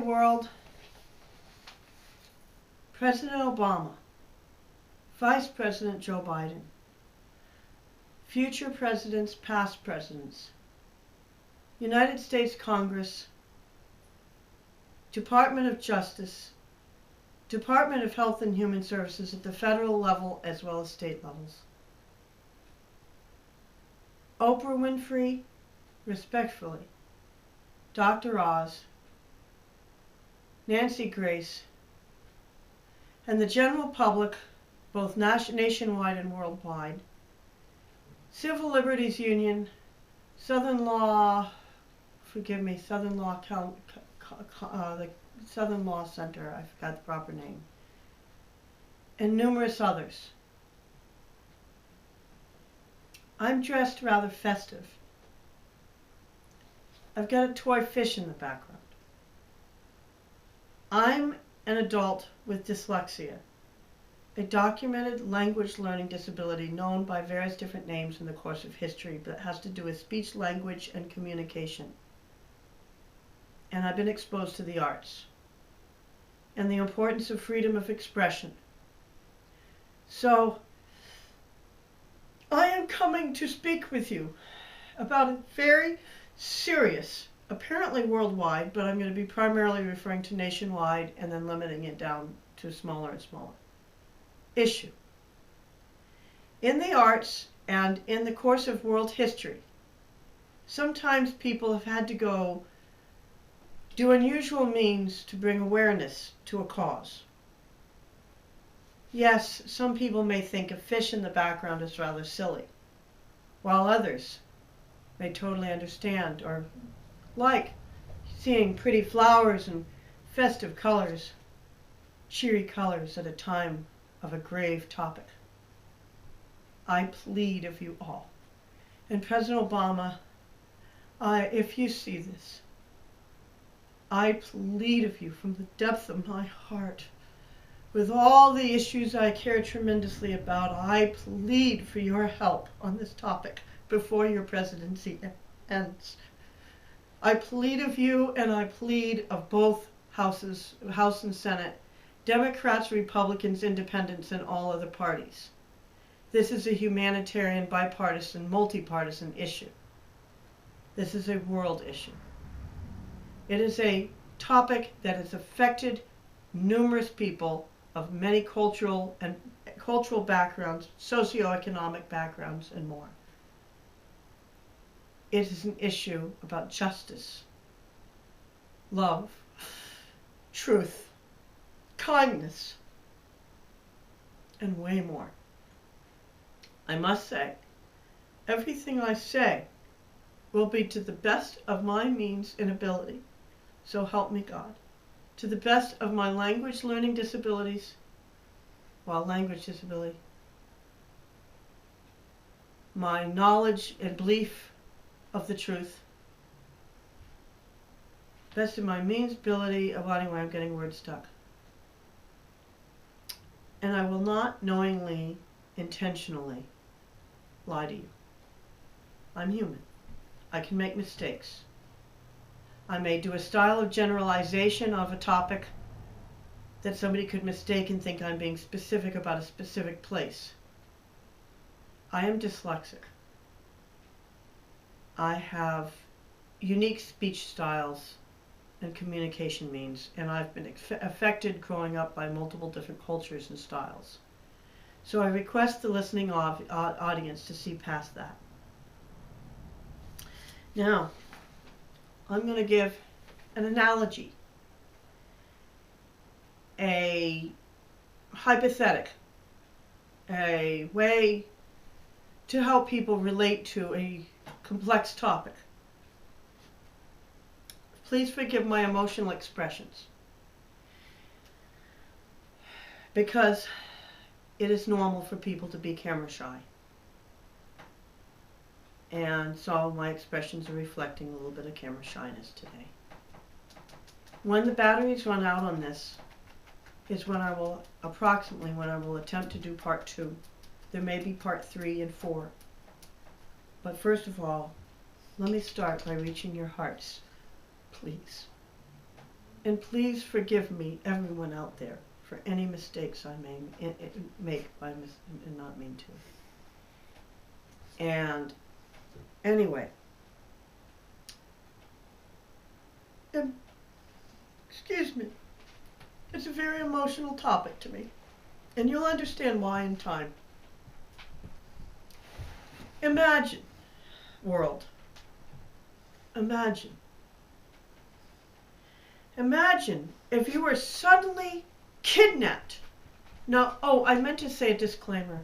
world, President Obama, Vice President Joe Biden, future presidents, past presidents, United States Congress, Department of Justice, Department of Health and Human Services at the federal level as well as state levels. Oprah Winfrey, respectfully, Dr. Oz, Nancy Grace, and the general public, both nationwide and worldwide, Civil Liberties Union, Southern Law, Southern Law the Southern Law Center, I forgot the proper name, and numerous others. I'm dressed rather festive. I've got a toy fish in the background. I'm an adult with dyslexia, a documented language learning disability known by various different names in the course of history, but it has to do with speech, language, and communication. And I've been exposed to the arts and the importance of freedom of expression. So, I am coming to speak with you about a very serious, apparently worldwide, but I'm going to be primarily referring to nationwide and then limiting it down to smaller and smaller, issue. In the arts and in the course of world history, sometimes people have had to go do unusual means to bring awareness to a cause. Yes, some people may think a fish in the background is rather silly, while others may totally understand or like seeing pretty flowers and festive colors, cheery colors at a time of a grave topic. I plead of you all. And President Obama, if you see this, I plead of you from the depth of my heart, with all the issues I care tremendously about, I plead for your help on this topic before your presidency ends. I plead of you, and I plead of both houses, House and Senate, Democrats, Republicans, Independents, and all other parties. This is a humanitarian, bipartisan, multi-partisan issue. This is a world issue. It is a topic that has affected numerous people of many cultural backgrounds, socioeconomic backgrounds, and more. It is an issue about justice, love, truth, kindness, and way more. I must say, everything I say will be to the best of my means and ability, so help me God. To the best of my language learning disabilities, language disability, my knowledge and belief of the truth, best of my means, ability, anyway, I'm getting words stuck. And I will not knowingly, intentionally lie to you. I'm human. I can make mistakes. I may do a style of generalization of a topic that somebody could mistake and think I'm being specific about a specific place. I am dyslexic. I have unique speech styles and communication means, and I've been affected growing up by multiple different cultures and styles. So I request the listening audience to see past that. Now, I'm going to give an analogy, a hypothetic, a way to help people relate to a complex topic. Please forgive my emotional expressions, because it is normal for people to be camera shy. And so my expressions are reflecting a little bit of camera shyness today. When the batteries run out on this is when I will attempt to do part 2. There may be part 3 and 4. But first of all, let me start by reaching your hearts, please. And please forgive me, everyone out there, for any mistakes I may make and not mean to. And anyway, excuse me, it's a very emotional topic to me, and you'll understand why in time. Imagine, world, imagine if you were suddenly kidnapped. Now, I meant to say a disclaimer.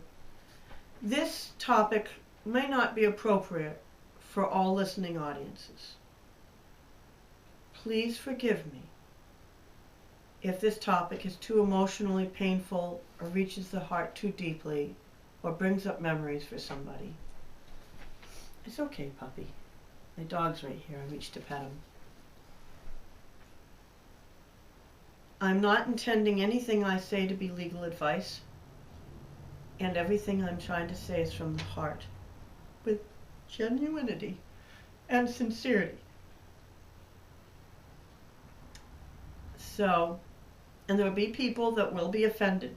This topic may not be appropriate for all listening audiences. Please forgive me if this topic is too emotionally painful or reaches the heart too deeply or brings up memories for somebody. It's okay, puppy. My dog's right here. I reached to pet him. I'm not intending anything I say to be legal advice, and everything I'm trying to say is from the heart, with genuinity and sincerity. So, and there will be people that will be offended,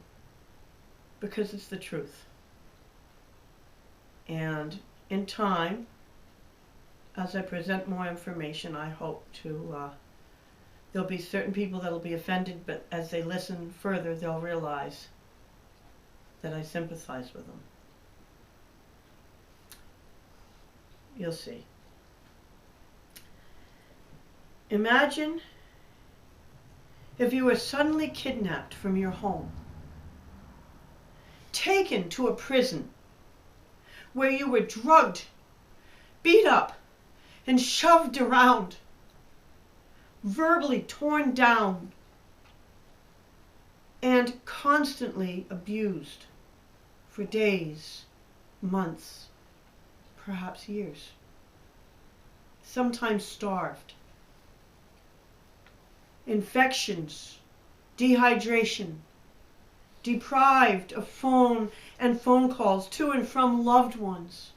because it's the truth. And in time, as I present more information, I hope to, there'll be certain people that'll be offended, but as they listen further, they'll realize that I sympathize with them. You'll see. Imagine if you were suddenly kidnapped from your home, taken to a prison where you were drugged, beat up, and shoved around, verbally torn down, and constantly abused for days, months, perhaps years, sometimes starved. Infections, dehydration, deprived of phone calls to and from loved ones,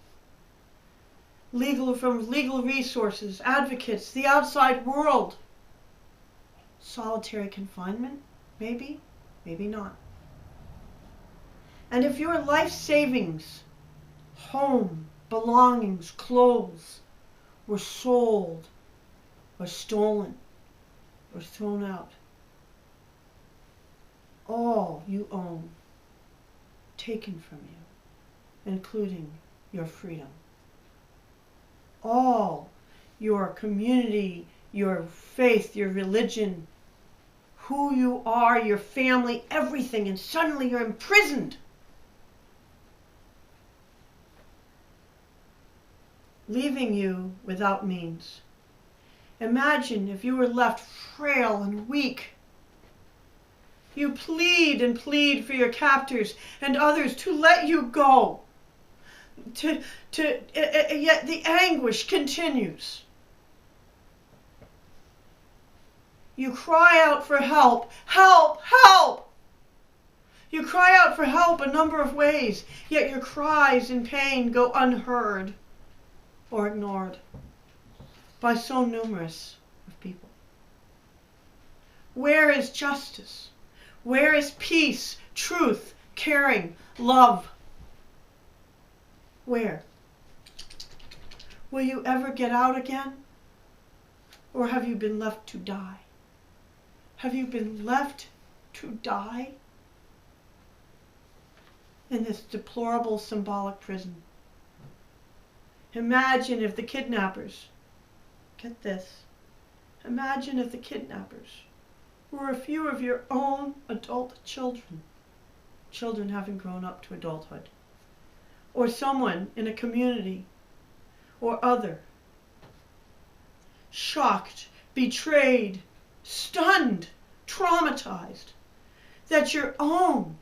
legal resources, advocates, the outside world. Solitary confinement, maybe, maybe not. And if your life savings, home, belongings, clothes were sold or stolen or thrown out, all you own taken from you, including your freedom. All your community, your faith, your religion, who you are, your family, everything, and suddenly you're imprisoned. Leaving you without means. Imagine if you were left frail and weak. You plead and plead for your captors and others to let you go. Yet the anguish continues. You cry out for help. Help! Help! You cry out for help a number of ways, yet your cries in pain go unheard or ignored by so numerous of people. Where is justice? Where is peace, truth, caring, love? Where? Will you ever get out again? Or have you been left to die? Have you been left to die in this deplorable symbolic prison? Imagine if the kidnappers, get this, imagine if the kidnappers were a few of your own adult children having grown up to adulthood, or someone in a community or other, shocked, betrayed, stunned, traumatized, that your own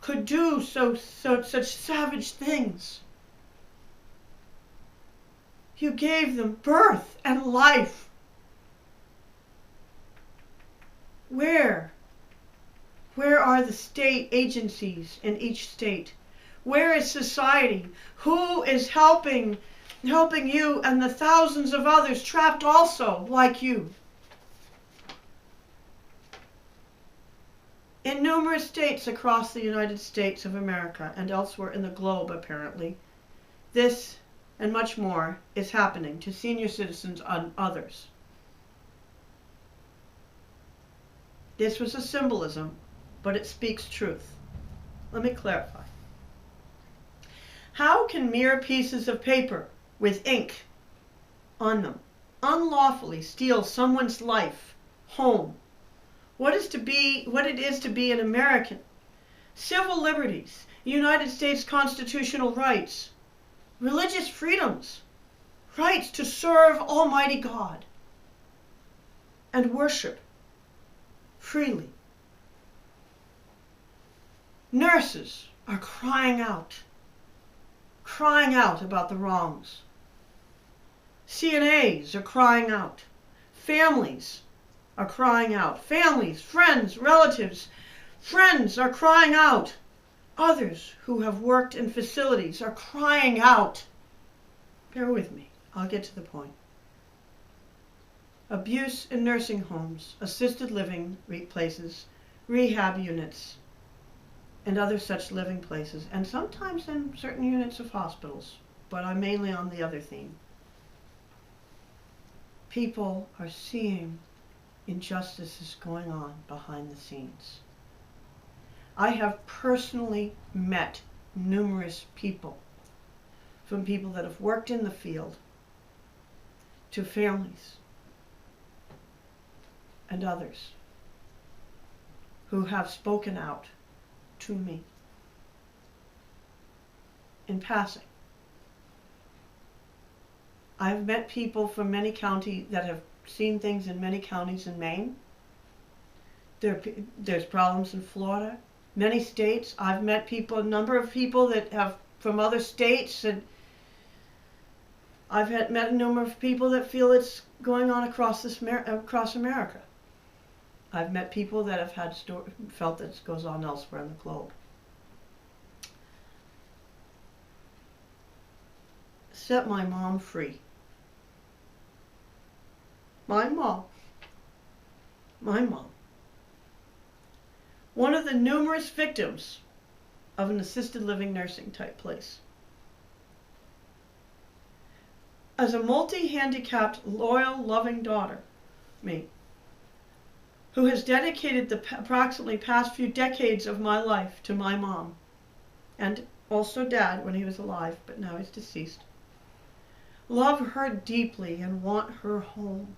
could do such savage things. You gave them birth and life. Where are the state agencies in each state? Where is society? Who is helping you and the thousands of others trapped also like you? In numerous states across the United States of America and elsewhere in the globe, apparently, this and much more is happening to senior citizens and others. This was a symbolism, but it speaks truth. Let me clarify. How can mere pieces of paper with ink on them unlawfully steal someone's life, home, what it is to be an American, civil liberties, United States constitutional rights, religious freedoms, rights to serve Almighty God and worship freely? Nurses are crying out about the wrongs. CNAs are crying out. Families are crying out. Families, friends, relatives, friends are crying out. Others who have worked in facilities are crying out. Bear with me, I'll get to the point. Abuse in nursing homes, assisted living places, rehab units, and other such living places, and sometimes in certain units of hospitals, but I'm mainly on the other theme. People are seeing injustices going on behind the scenes. I have personally met numerous people, from people that have worked in the field to families and others who have spoken out to me in passing. I've met people from many counties that have seen things in many counties in Maine. There's problems in Florida, many states. I've met people, a number of people that have from other states, and I've met a number of people that feel it's going on across America. I've met people that have felt that it goes on elsewhere in the globe. Set my mom free. My mom. One of the numerous victims of an assisted living nursing type place. As a multi-handicapped, loyal, loving daughter, me, who has dedicated the approximately past few decades of my life to my mom, and also dad when he was alive, but now he's deceased, love her deeply and want her home.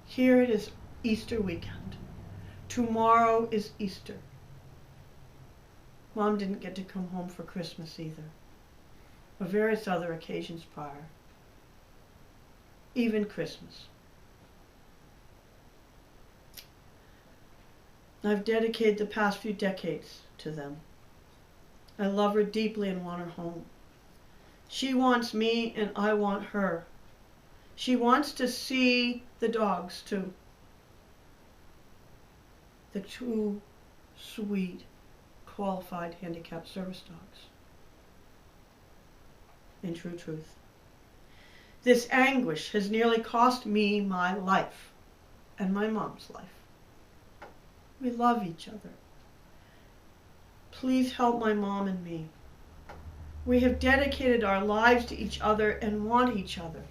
Here it is Easter weekend. Tomorrow is Easter. Mom didn't get to come home for Christmas either, or various other occasions prior, even Christmas. I've dedicated the past few decades to them. I love her deeply and want her home. She wants me and I want her. She wants to see the dogs too. The two sweet, qualified handicapped service dogs. In true truth, this anguish has nearly cost me my life and my mom's life. We love each other. Please help my mom and me. We have dedicated our lives to each other and want each other.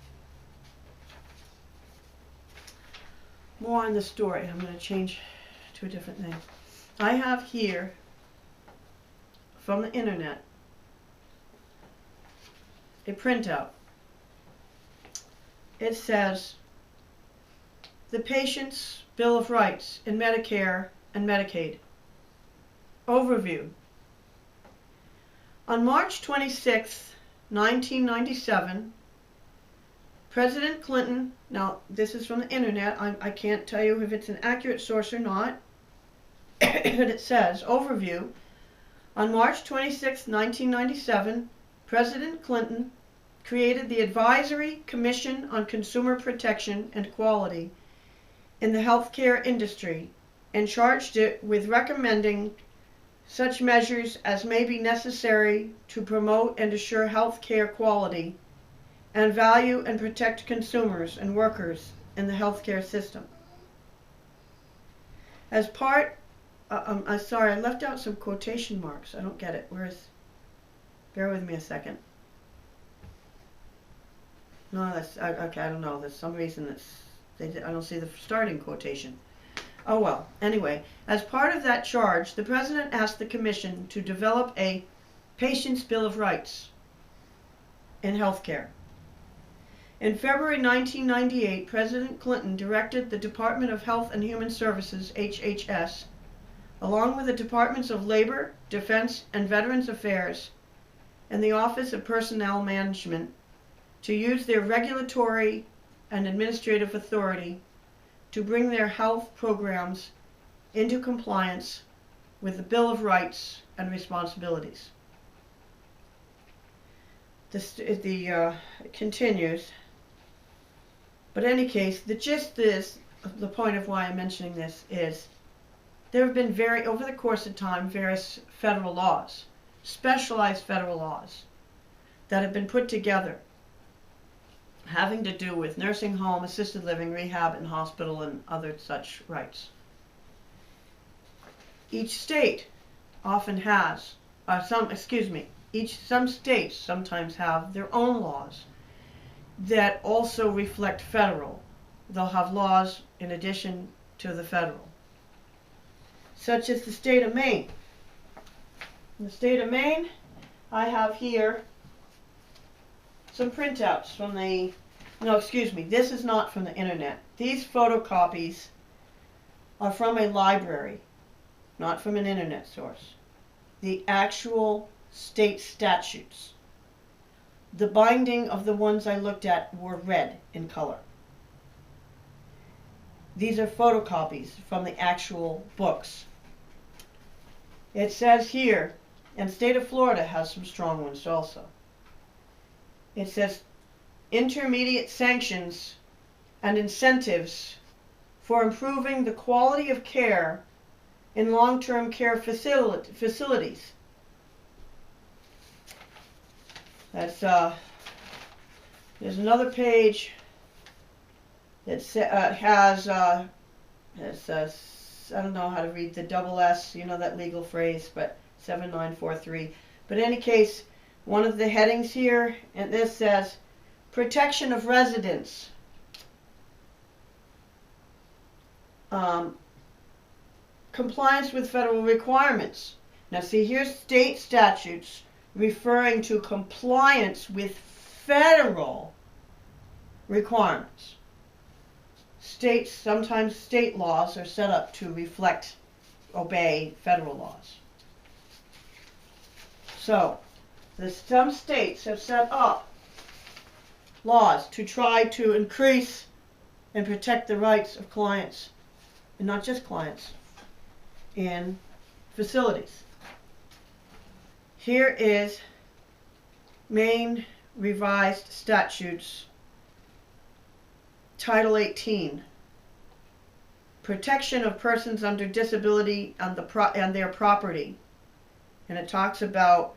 More on the story. I'm going to change to a different name. I have here, from the internet, a printout. It says, the Patient's Bill of Rights in Medicare and Medicaid. Overview. On March 26, 1997, President Clinton, now this is from the internet, I can't tell you if it's an accurate source or not, but it says, overview, on March 26, 1997, President Clinton created the Advisory Commission on Consumer Protection and Quality in the healthcare industry and charged it with recommending such measures as may be necessary to promote and assure healthcare quality and value and protect consumers and workers in the healthcare system. As part I'm sorry, I left out some quotation marks. I don't get it. Bear with me a second. No, okay, I don't know. There's some reason I don't see the starting quotation. Oh well, anyway, as part of that charge, the President asked the Commission to develop a Patient's Bill of Rights in healthcare. In February 1998, President Clinton directed the Department of Health and Human Services, HHS, along with the Departments of Labor, Defense, and Veterans Affairs, and the Office of Personnel Management, to use their regulatory and administrative authority to bring their health programs into compliance with the Bill of Rights and Responsibilities. It continues. But in any case, the gist is, the point of why I'm mentioning this is, there have been over the course of time, various federal laws, specialized federal laws, that have been put together having to do with nursing home, assisted living, rehab, and hospital, and other such rights. Each state often has, some states sometimes have their own laws that also reflect federal. They'll have laws in addition to the federal, such as the state of Maine. In the state of Maine, I have here some printouts from this is not from the internet. These photocopies are from a library, not from an internet source. The actual state statutes. The binding of the ones I looked at were red in color. These are photocopies from the actual books. It says here, and the state of Florida has some strong ones also. It says intermediate sanctions and incentives for improving the quality of care in long-term care facilities. That's there's another page that has I don't know how to read the double S, you know that legal phrase, but 7943. But in any case, one of the headings here, and this says protection of residents. Compliance with federal requirements. Now see, here's state statutes referring to compliance with federal requirements. Sometimes state laws are set up to obey federal laws. So, some states have set up laws to try to increase and protect the rights of clients, and not just clients, in facilities. Here is Maine Revised Statutes, Title 18, Protection of Persons Under Disability and their Property. And it talks about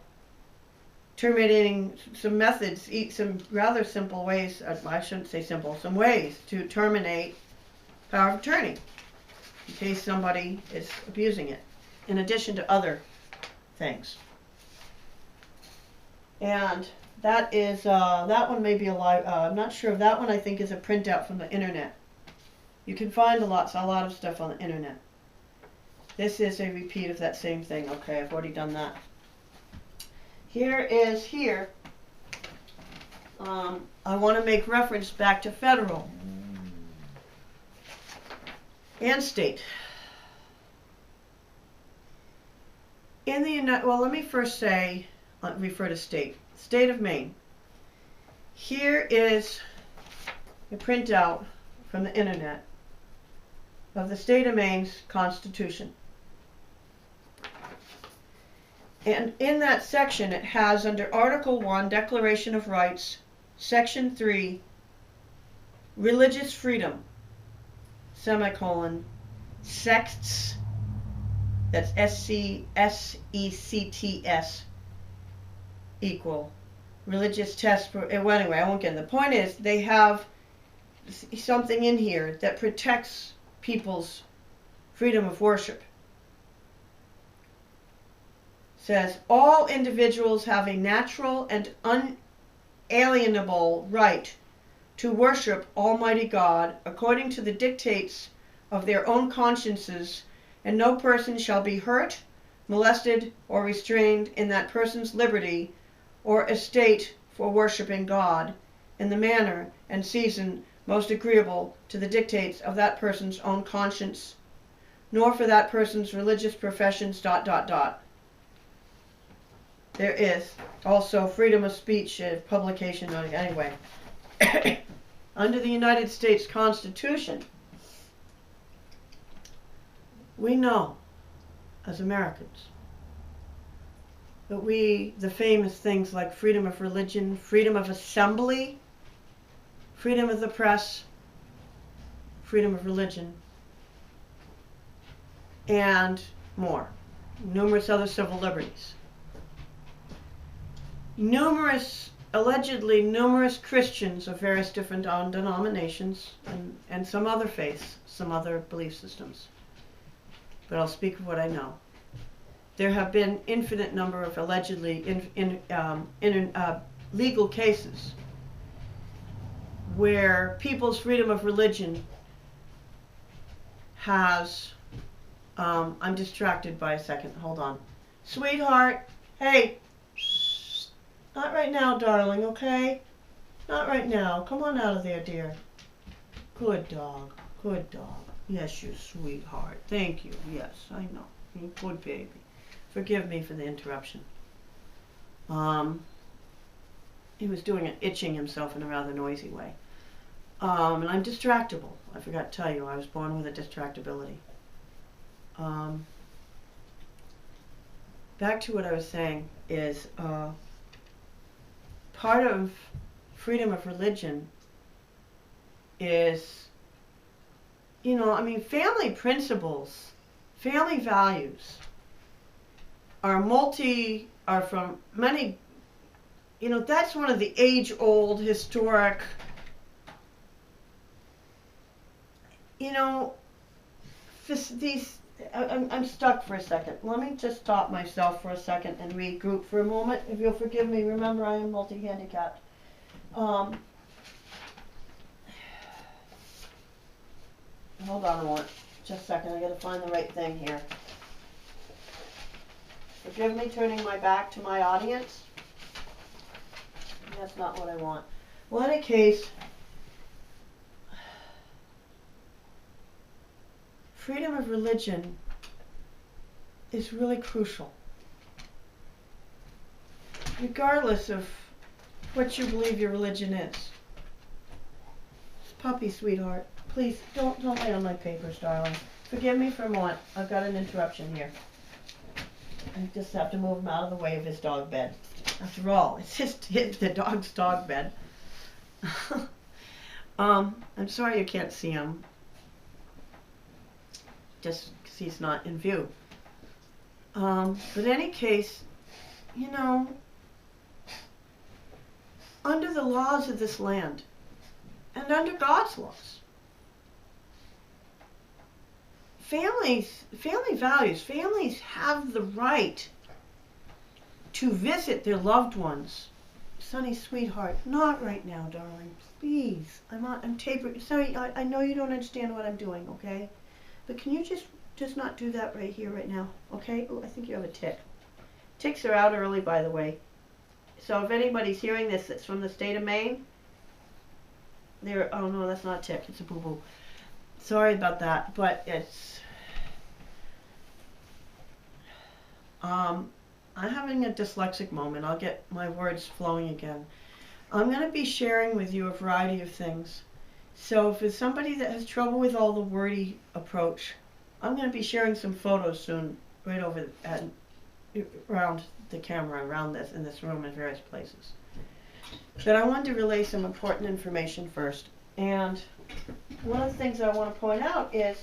terminating some methods, some rather simple ways, I shouldn't say simple, some ways to terminate power of attorney in case somebody is abusing it, in addition to other things. And that is, that one may be I'm not sure if that one, I think, is a printout from the internet. You can find a lot of stuff on the internet. This is a repeat of that same thing. Okay, I've already done that. Here, I want to make reference back to federal and state. Well, let me first say, refer to state. State of Maine. Here is a printout from the internet of the state of Maine's Constitution. And in that section, it has under Article 1, Declaration of Rights, Section 3, Religious Freedom, semicolon, sects, that's S-C-S-E-C-T-S, equal, religious test, well, anyway, I won't get in. The point is, they have something in here that protects people's freedom of worship. says, all individuals have a natural and unalienable right to worship Almighty God according to the dictates of their own consciences, and no person shall be hurt, molested, or restrained in that person's liberty or estate for worshiping God in the manner and season most agreeable to the dictates of that person's own conscience, nor for that person's religious professions, ... There is also freedom of speech, publication, anyway. Under the United States Constitution, we know, as Americans, that the famous things like freedom of religion, freedom of assembly, freedom of the press, freedom of religion, and more. Numerous other civil liberties. Allegedly numerous Christians of various different denominations and some other faiths, some other belief systems. But I'll speak of what I know. There have been infinite number of allegedly legal cases where people's freedom of religion has, I'm distracted by a second, hold on. Sweetheart, hey, not right now, darling, okay? Not right now, come on out of there, dear. Good dog, good dog. Yes, you sweetheart, thank you, yes, I know, you good baby. Forgive me for the interruption. He was itching himself in a rather noisy way. And I'm distractible. I forgot to tell you, I was born with a distractibility. Back to what I was saying is, part of freedom of religion is, family principles, family values are from many, that's one of the age-old historic, I'm stuck for a second. Let me just stop myself for a second and regroup for a moment. If you'll forgive me, remember I am multi-handicapped. Hold on a moment. Just a second. I got to find the right thing here. Forgive me turning my back to my audience. That's not what I want. Well, in any case, freedom of religion is really crucial. Regardless of what you believe your religion is. Puppy, sweetheart, please don't lay on my papers, darling. Forgive me for a moment. I've got an interruption here. I just have to move him out of the way of his dog bed. After all, it's the dog's dog bed. I'm sorry you can't see him. Just because he's not in view. But in any case, under the laws of this land, and under God's laws, family values, families have the right to visit their loved ones. Sonny, sweetheart, not right now, darling, please. I'm tapering. Sorry, I know you don't understand what I'm doing, okay? But can you just not do that right here, right now, okay? Oh, I think you have a tick. Ticks are out early, by the way. So if anybody's hearing this that's from the state of Maine, oh no, that's not a tick, it's a boo-boo. Sorry about that, but it's, I'm having a dyslexic moment. I'll get my words flowing again. I'm going to be sharing with you a variety of things. So if it's somebody that has trouble with all the wordy approach, I'm going to be sharing some photos soon, right over around the camera, around in this room in various places. But I wanted to relay some important information first. And one of the things I want to point out is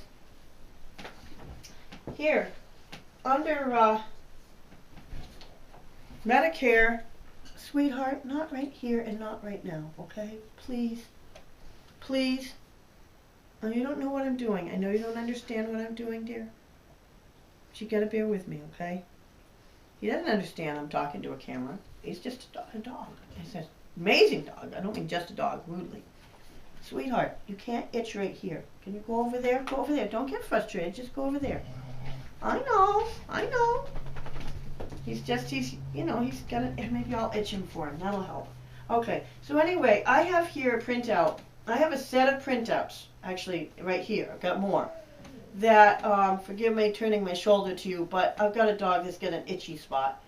here, under Medicare, sweetheart, not right here and not right now, okay? Please. Please. Oh, you don't know what I'm doing. I know you don't understand what I'm doing, dear. But you gotta bear with me, okay? He doesn't understand I'm talking to a camera. He's just a dog. He's an amazing dog. I don't mean just a dog, rudely. Sweetheart, you can't itch right here. Can you go over there? Go over there. Don't get frustrated. Just go over there. I know. I know. He's got a, maybe I'll itch him for him. That'll help. Okay, so anyway, I have here a printout. I have a set of printouts, actually, right here. I've got more. That, forgive me turning my shoulder to you, but I've got a dog that's got an itchy spot.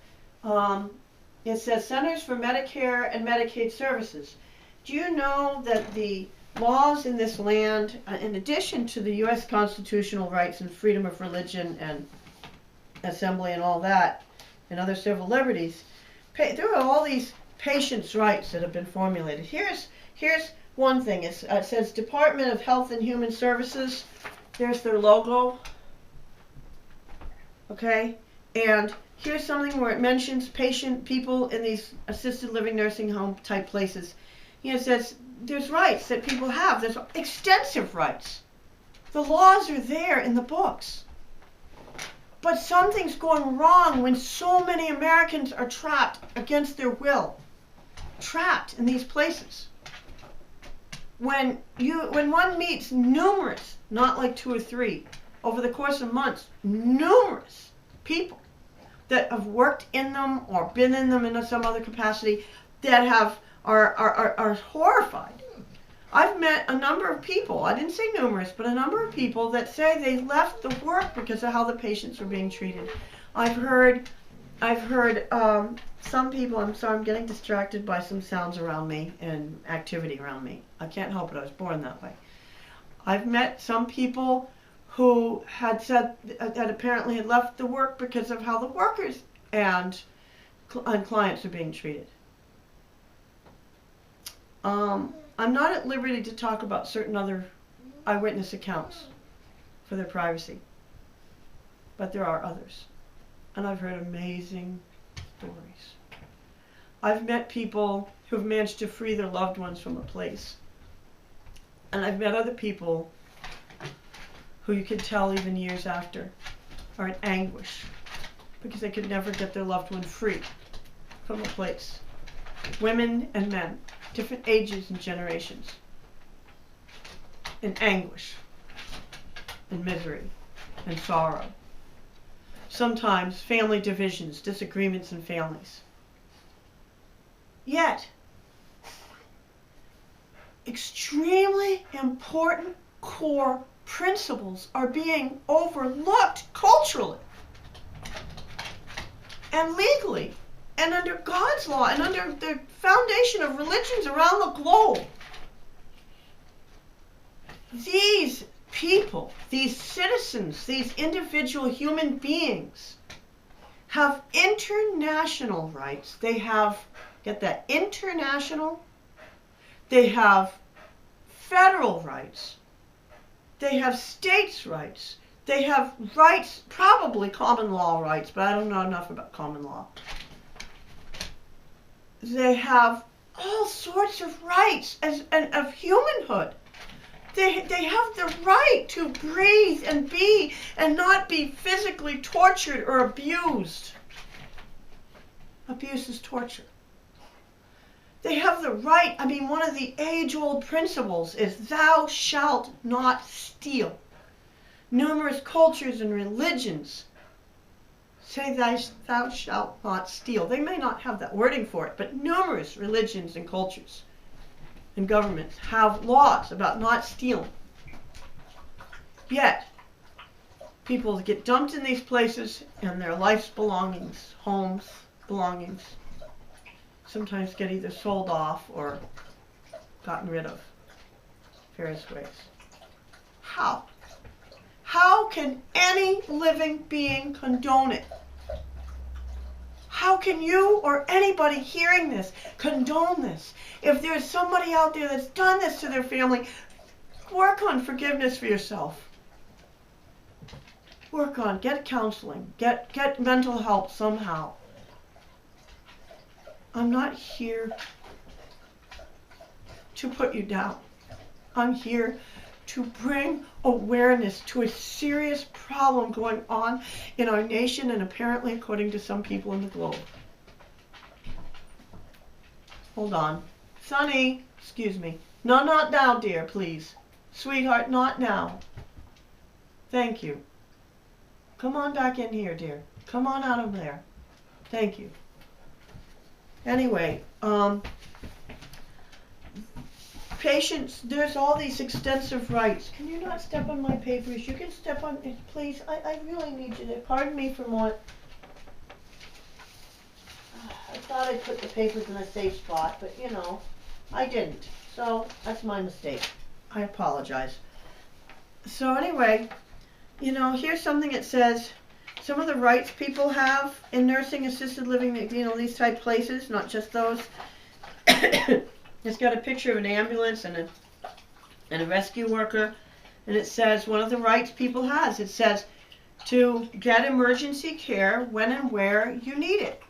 It says Centers for Medicare and Medicaid Services. Do you know that the laws in this land, in addition to the U.S. constitutional rights and freedom of religion and assembly and all that, and other civil liberties, there are all these patients' rights that have been formulated. Here's one thing. It says Department of Health and Human Services. There's their logo. Okay? And here's something where it mentions people in these assisted living nursing home type places. It says there's rights that people have. There's extensive rights. The laws are there in the books. But something's going wrong when so many Americans are trapped against their will. Trapped in these places. When one meets numerous, not like 2 or 3, over the course of months, numerous people that have worked in them or been in them in some other capacity that are horrified. I've met a number of people, I didn't say numerous, but a number of people that say they left the work because of how the patients were being treated. I've heard some people, I'm sorry, I'm getting distracted by some sounds around me and activity around me. I can't help it, I was born that way. I've met some people who had said that apparently had left the work because of how the workers and clients are being treated. I'm not at liberty to talk about certain other eyewitness accounts for their privacy, but there are others. And I've heard amazing stories. I've met people who've managed to free their loved ones from a place. And I've met other people who you can tell even years after are in anguish because they could never get their loved one free from a place. Women and men, different ages and generations, in anguish and misery and sorrow. Sometimes family divisions, disagreements in families. Yet, extremely important core principles are being overlooked culturally and legally and under God's law and under the foundation of religions around the globe. These people, these citizens, these individual human beings have international rights. They have, get that, international. They have federal rights. They have states' rights. They have rights, probably common law rights, but I don't know enough about common law. They have all sorts of rights of humanhood. They have the right to breathe and be and not be physically tortured or abused. Abuse is torture. They have the right, one of the age-old principles is thou shalt not steal. Numerous cultures and religions say thou shalt not steal. They may not have that wording for it, but numerous religions and cultures and governments have laws about not stealing. Yet, people get dumped in these places and their life's belongings, homes, belongings, sometimes get either sold off or gotten rid of various ways. How? How can any living being condone it? How can you or anybody hearing this condone this? If there's somebody out there that's done this to their family, work on forgiveness for yourself. Work on, get counseling, get mental help somehow. I'm not here to put you down. I'm here to bring awareness to a serious problem going on in our nation and apparently according to some people in the globe. Hold on. Sonny, excuse me. No, not now, dear, please. Sweetheart, not now. Thank you. Come on back in here, dear. Come on out of there. Thank you. Anyway, patients, there's all these extensive rights. Can you not step on my papers? You can step on it, please. I really need you to. Pardon me for what. I thought I put the papers in a safe spot, but you know, I didn't. So that's my mistake. I apologize. So anyway, you know, here's something that says some of the rights people have in nursing, assisted living, you know, these type places, not just those. It's got a picture of an ambulance and a rescue worker, and it says one of the rights people has, it says to get emergency care when and where you need it.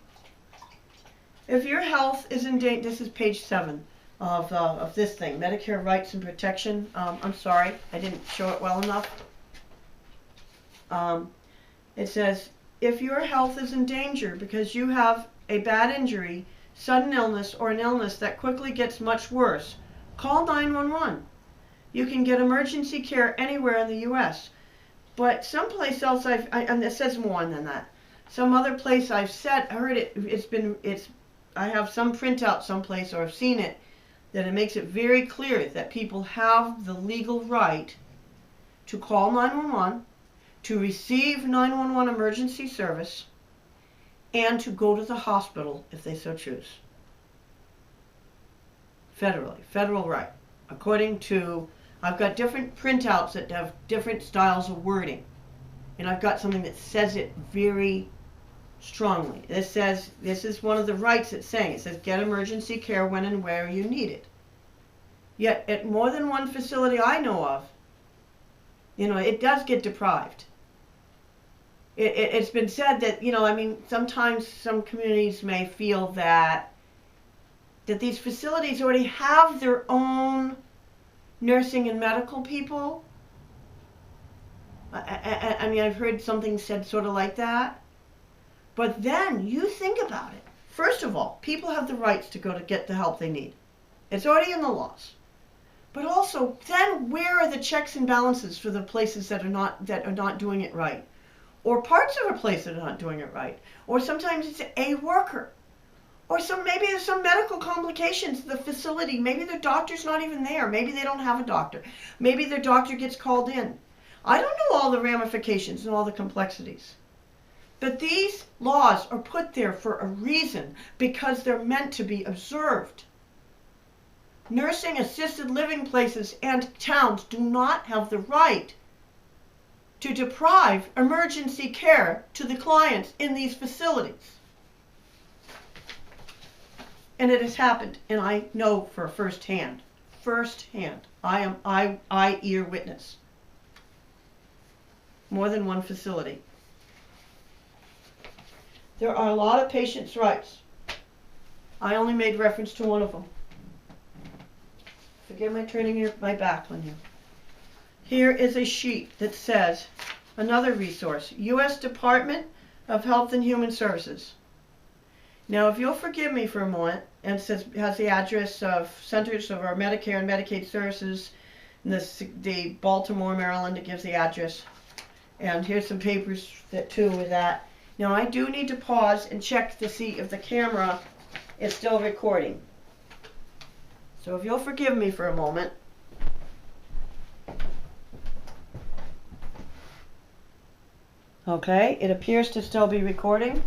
If your health is in danger, this is page 7 of this thing, Medicare Rights and Protection. I'm sorry, I didn't show it well enough. It says, if your health is in danger because you have a bad injury, sudden illness, or an illness that quickly gets much worse, call 911. You can get emergency care anywhere in the U.S. But someplace else, and it says more than that. Some other place I've heard it, I have some printout someplace, or I've seen it, that it makes it very clear that people have the legal right to call 911, to receive 911 emergency service, and to go to the hospital if they so choose. Federal right. According to, I've got different printouts that have different styles of wording. And I've got something that says it very strongly. This says, this is one of the rights it's saying. It says, get emergency care when and where you need it. Yet at more than one facility I know of, you know, it does get deprived. It's been said that, you know, I mean, sometimes some communities may feel that these facilities already have their own nursing and medical people. I mean, I've heard something said sort of like that. But then you think about it. First of all, people have the rights to go to get the help they need. It's already in the laws. But also, then where are the checks and balances for the places that are not doing it right? Or parts of a place that are not doing it right. Or sometimes it's a worker. Or maybe there's some medical complications to the facility. Maybe their doctor's not even there. Maybe they don't have a doctor. Maybe their doctor gets called in. I don't know all the ramifications and all the complexities. But these laws are put there for a reason, because they're meant to be observed. Nursing assisted living places and towns do not have the right to deprive emergency care to the clients in these facilities. And it has happened, and I know for firsthand. I am ear witness. More than one facility. There are a lot of patients' rights. I only made reference to one of them. Forgive my turning my back on you. Here is a sheet that says, another resource, U.S. Department of Health and Human Services. Now, if you'll forgive me for a moment, and it has the address of Centers of our Medicare and Medicaid Services, and the Baltimore, Maryland, it gives the address. And here's some papers that too with that. Now, I do need to pause and check to see if the camera is still recording. So if you'll forgive me for a moment. Okay, it appears to still be recording.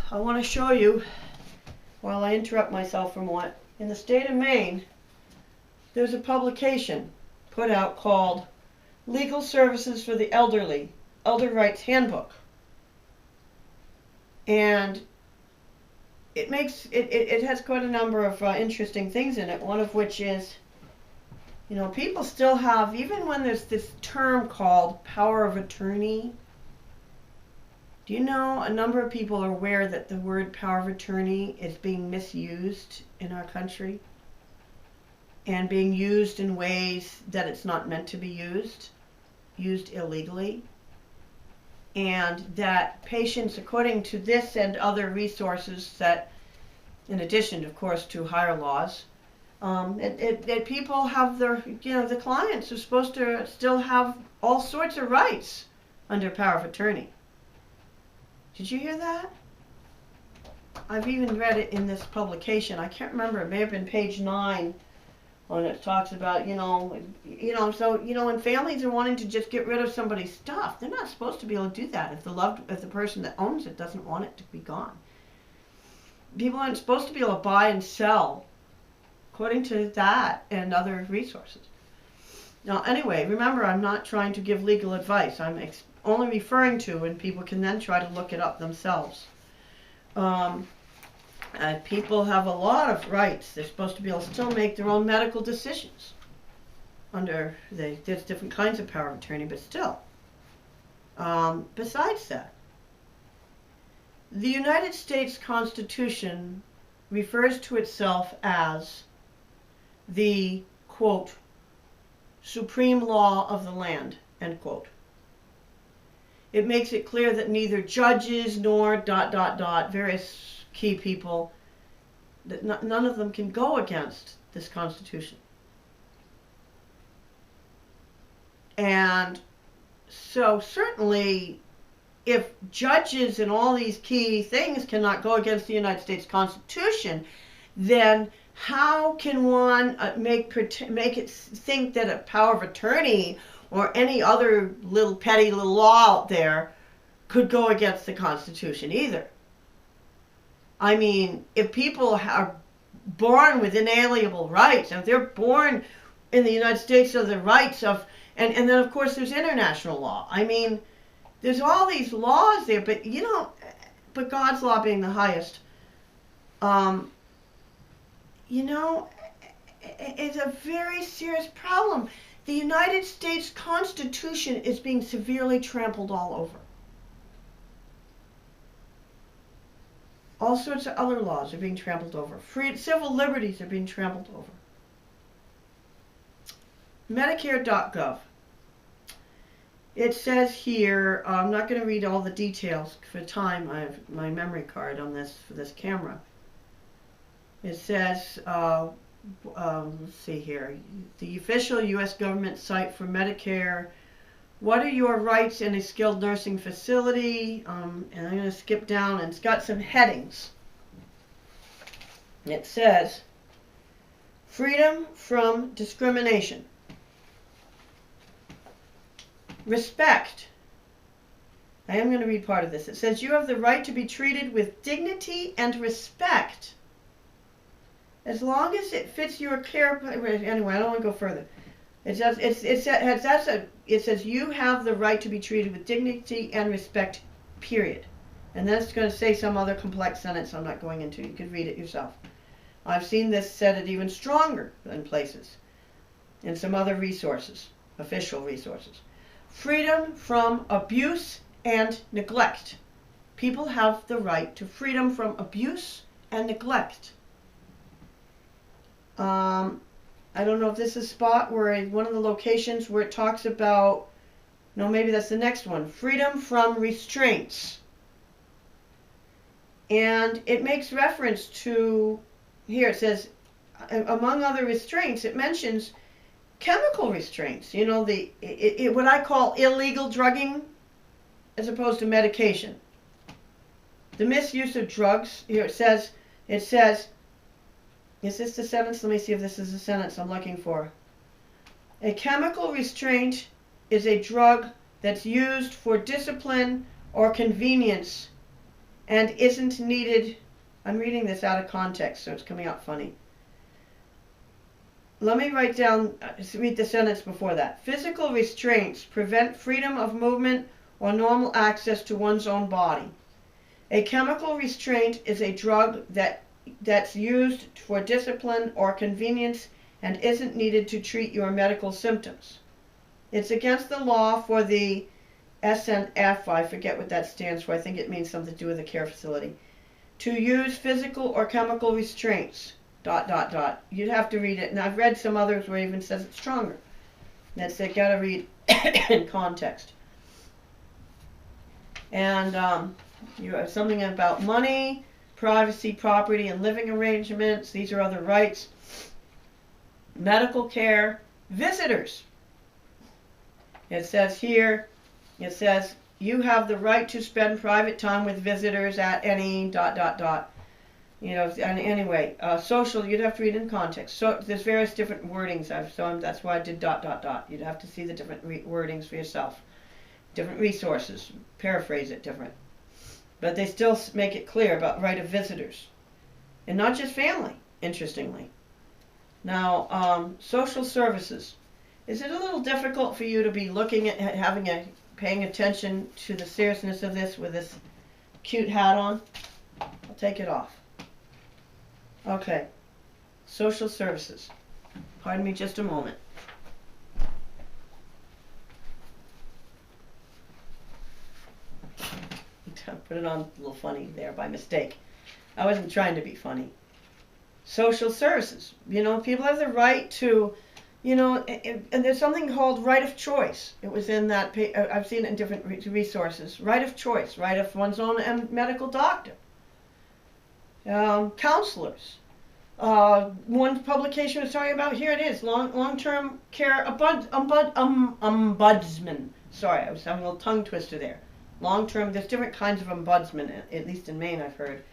I want to show you, while I interrupt myself for a moment, in the state of Maine, there's a publication put out called Legal Services for the Elderly, Elder Rights Handbook. And it has quite a number of interesting things in it, one of which is, you know, people still have, even when there's this term called power of attorney, do you know a number of people are aware that the word power of attorney is being misused in our country? and being used in ways that it's not meant to be used illegally, and that patients, according to this and other resources that, in addition, of course, to higher laws, that people have their, the clients are supposed to still have all sorts of rights under power of attorney. Did you hear that? I've even read it in this publication. I can't remember. It may have been page 9 when it talks about, when families are wanting to just get rid of somebody's stuff, they're not supposed to be able to do that if the person that owns it doesn't want it to be gone. People aren't supposed to be able to buy and sell according to that and other resources. Now, anyway, remember, I'm not trying to give legal advice. I'm only referring to, and people can then try to look it up themselves. People have a lot of rights. They're supposed to be able to still make their own medical decisions there's different kinds of power of attorney, but still. Besides that, the United States Constitution refers to itself as the, quote, supreme law of the land, end quote. It makes it clear that neither judges nor ... various key people, that none of them can go against this Constitution. And so certainly if judges and all these key things cannot go against the United States Constitution, then how can one make it think that a power of attorney or any other little petty little law out there could go against the Constitution either? I mean, if people are born with inalienable rights, and if they're born in the United States of the rights of, and then of course there's international law. I mean, there's all these laws there, but but God's law being the highest, it's a very serious problem. The United States Constitution is being severely trampled all over. All sorts of other laws are being trampled over. Civil liberties are being trampled over. Medicare.gov. It says here, I'm not going to read all the details for time. I have my memory card on this for this camera. It says, let's see here, the official U.S. government site for Medicare. What are your rights in a skilled nursing facility? And I'm going to skip down, and it's got some headings. It says, freedom from discrimination. Respect. I am going to read part of this. It says, you have the right to be treated with dignity and respect, as long as it fits your care. Anyway, I don't want to go further. It says you have the right to be treated with dignity and respect, period. And then it's going to say some other complex sentence I'm not going into. You can read it yourself. I've seen this said it even stronger in places, in some other resources, official resources. Freedom from abuse and neglect. People have the right to freedom from abuse and neglect. I don't know if this is a spot where one of the locations where it talks about, no, maybe that's the next one, freedom from restraints. And it makes reference to, here it says, among other restraints, it mentions chemical restraints. What I call illegal drugging as opposed to medication. The misuse of drugs, here it says, is this the sentence? Let me see if this is the sentence I'm looking for. A chemical restraint is a drug that's used for discipline or convenience and isn't needed. I'm reading this out of context, so it's coming out funny. Let me read the sentence before that. Physical restraints prevent freedom of movement or normal access to one's own body. A chemical restraint is a drug that's used for discipline or convenience and isn't needed to treat your medical symptoms. It's against the law for the SNF, I forget what that stands for, I think it means something to do with a care facility, to use physical or chemical restraints. dot, dot, dot. You'd have to read it. And I've read some others where it even says it's stronger. That's they got to read in context. And you have something about money, privacy, property, and living arrangements. These are other rights. Medical care, visitors. It says here, it says you have the right to spend private time with visitors at any dot, dot, dot. You know, and anyway, social, you'd have to read in context. So there's various different wordings. So that's why I did dot, dot, dot. You'd have to see the different wordings for yourself. Different resources. Paraphrase it different. But they still make it clear about right of visitors. And not just family, interestingly. Now, social services. Is it a little difficult for you to be looking at paying attention to the seriousness of this with this cute hat on? I'll take it off. Okay, social services. Pardon me just a moment. Put it on a little funny there by mistake. I wasn't trying to be funny. Social services. You know, people have the right to, you know, and there's something called right of choice. It was in that, I've seen it in different resources. Right of choice, right of one's own medical doctor. Counselors. One publication was talking about, here it is, long-term care ombudsman. Sorry, I was having a little tongue twister there. Long-term, there's different kinds of ombudsman, at least in Maine I've heard.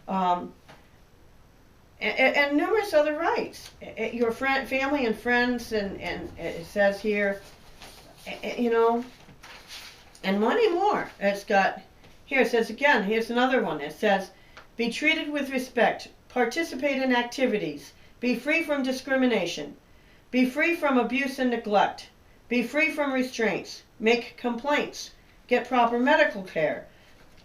And numerous other rights. Your family and friends, and it says here, you know, and many more. It's got, here it says again, here's another one. It says, be treated with respect, participate in activities, be free from discrimination, be free from abuse and neglect, be free from restraints, make complaints, get proper medical care.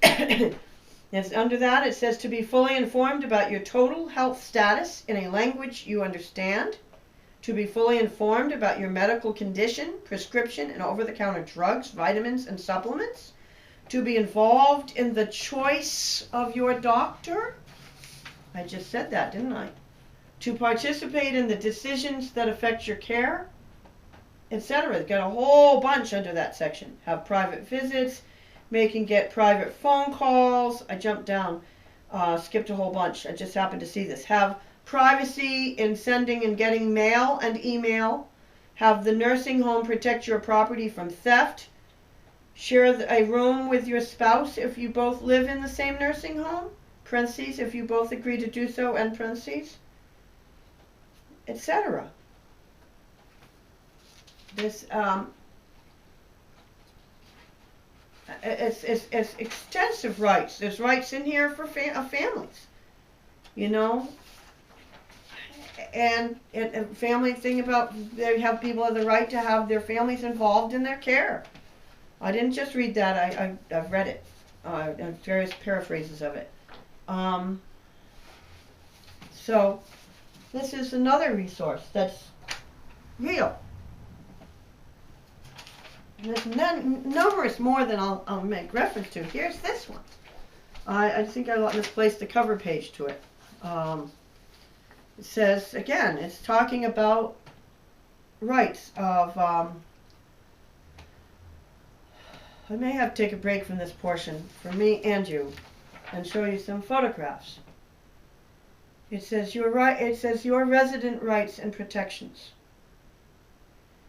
It's under that it says to be fully informed about your total health status in a language you understand, to be fully informed about your medical condition, prescription and over-the-counter drugs, vitamins and supplements, to be involved in the choice of your doctor. I just said that, didn't I? To participate in the decisions that affect your care, etc. It's got a whole bunch under that section. Have private visits, get private phone calls. I jumped down, skipped a whole bunch. I just happened to see this. Have privacy in sending and getting mail and email. Have the nursing home protect your property from theft. Share a room with your spouse if you both live in the same nursing home. Parentheses, if you both agree to do so, end parentheses, etc. This it's extensive rights. There's rights in here for families, you know, and family thing about they have people have the right to have their families involved in their care. I didn't just read that. I've read it, various paraphrases of it. So this is another resource that's real. And there's numerous more than I'll make reference to. Here's this one. I think I misplaced the cover page to it. It says, again, it's talking about rights of, I may have to take a break from this portion for me and you and show you some photographs. It says your resident rights and protections.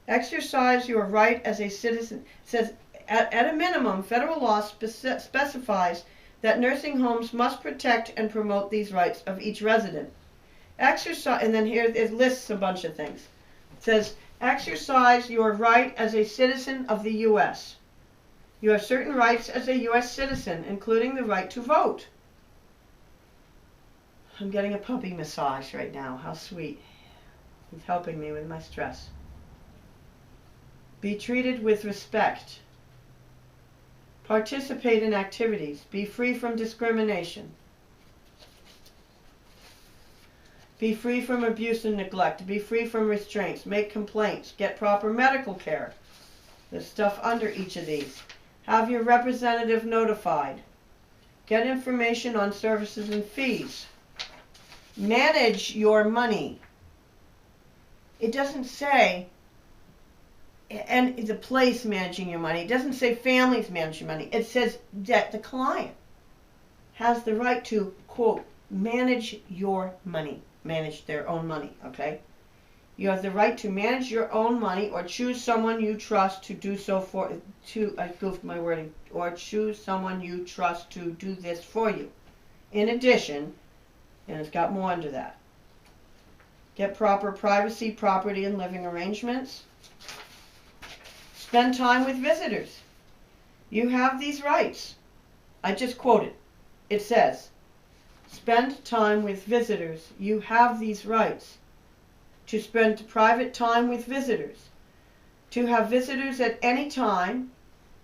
Exercise your right as a citizen. It says, at a minimum, federal law specifies that nursing homes must protect and promote these rights of each resident. Exercise, and then here it lists a bunch of things. It says, exercise your right as a citizen of the U.S. You have certain rights as a U.S. citizen, including the right to vote. I'm getting a puppy massage right now. How sweet. He's helping me with my stress. Be treated with respect. Participate in activities. Be free from discrimination. Be free from abuse and neglect. Be free from restraints. Make complaints. Get proper medical care. There's stuff under each of these. Have your representative notified. Get information on services and fees. manage your money. It doesn't say, and the place managing your money. It doesn't say families managing money. It says that the client has the right to, quote, manage your money. Manage their own money, okay? You have the right to manage your own money or choose someone you trust to do so for, I goofed my wording, or choose someone you trust to do this for you. In addition, and it's got more under that, get proper privacy, property, and living arrangements. Spend time with visitors. You have these rights. I just quoted. It says, spend time with visitors. You have these rights. To spend private time with visitors. To have visitors at any time,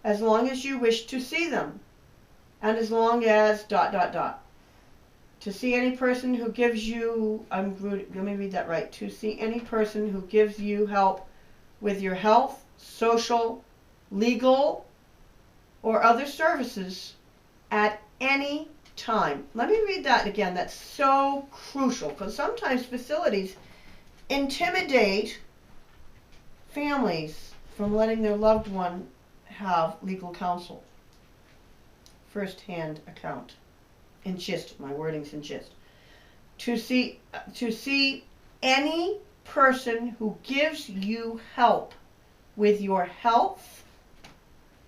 as long as you wish to see them. And as long as ... To see any person who gives you, let me read that right. To see any person who gives you help with your health, social, legal, or other services at any time. Let me read that again. That's so crucial because sometimes facilities intimidate families from letting their loved one have legal counsel. First-hand account. In gist, my wording's in gist. To see any person who gives you help with your health,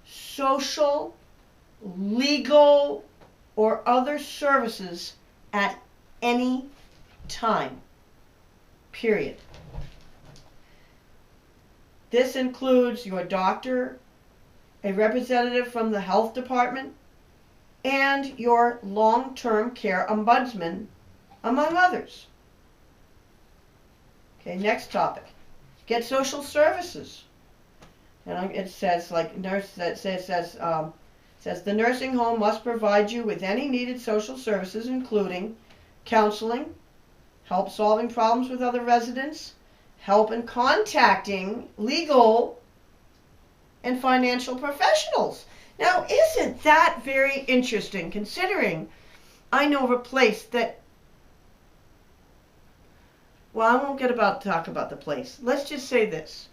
social, legal, or other services at any time. Period. This includes your doctor, a representative from the health department, and your long-term care ombudsman, among others. Okay, next topic. Get social services. And it says, like nurse, that says the nursing home must provide you with any needed social services, including counseling, help solving problems with other residents, help in contacting legal and financial professionals. Now, isn't that very interesting, considering I know of a place that, well, I won't talk about the place. Let's just say this.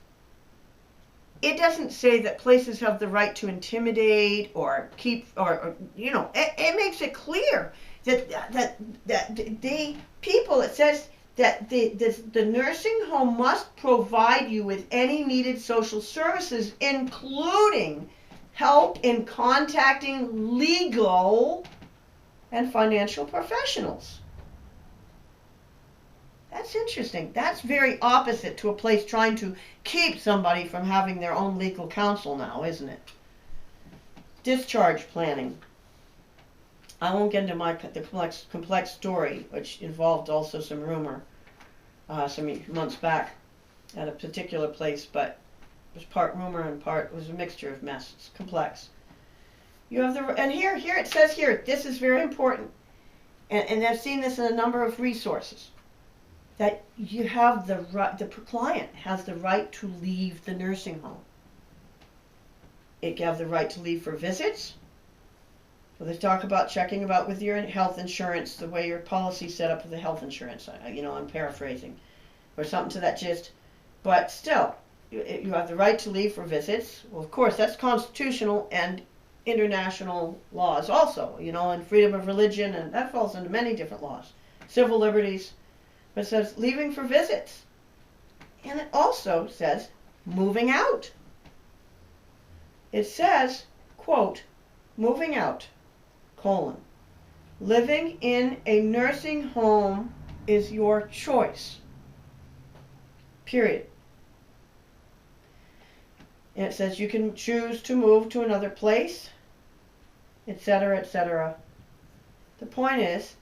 It doesn't say that places have the right to intimidate or keep, or it makes it clear that the people, it says that the nursing home must provide you with any needed social services, including help in contacting legal and financial professionals. That's interesting. That's very opposite to a place trying to keep somebody from having their own legal counsel now, isn't it? Discharge planning. I won't get into the complex story, which involved also some rumor some months back at a particular place, but it was part rumor and part was a mixture of mess. It's complex. You have and here it says here, this is very important, and I've seen this in a number of resources, that you have the client has the right to leave the nursing home. It have the right to leave for visits. So they talk about checking about with your health insurance, the way your policy set up with the health insurance. I'm paraphrasing, or something to that gist. But still, you have the right to leave for visits. Well, of course, that's constitutional and international laws also, and freedom of religion, and that falls into many different laws. Civil liberties. But it says leaving for visits. And it also says moving out. It says, quote, moving out, living in a nursing home is your choice. Period. And it says you can choose to move to another place, etc., etc. The point is,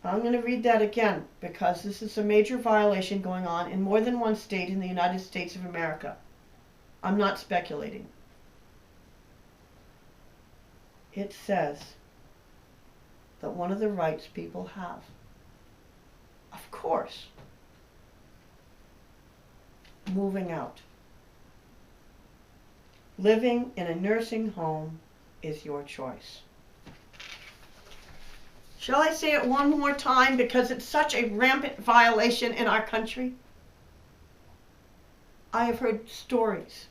I'm going to read that again because this is a major violation going on in more than one state in the United States of America. I'm not speculating. It says that one of the rights people have, of course, moving out. Living in a nursing home is your choice. Shall I say it one more time because it's such a rampant violation in our country? I have heard stories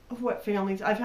of what families, I've had